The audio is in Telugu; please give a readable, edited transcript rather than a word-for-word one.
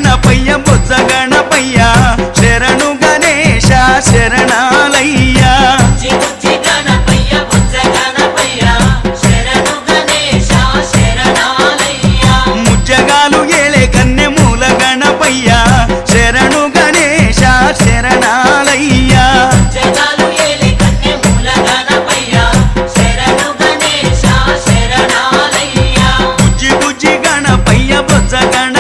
గణపయ్య బొజ్జ గణపయ్య శరణు గణేశ శరణాలయ్యా ముజ్జగాలు ఏలే కన్నె మూల గణపయ్య శరణు గణేశ శరణాలయ్యా బుజ్జి బుజ్జి గణపయ్య బొజ్జ గణ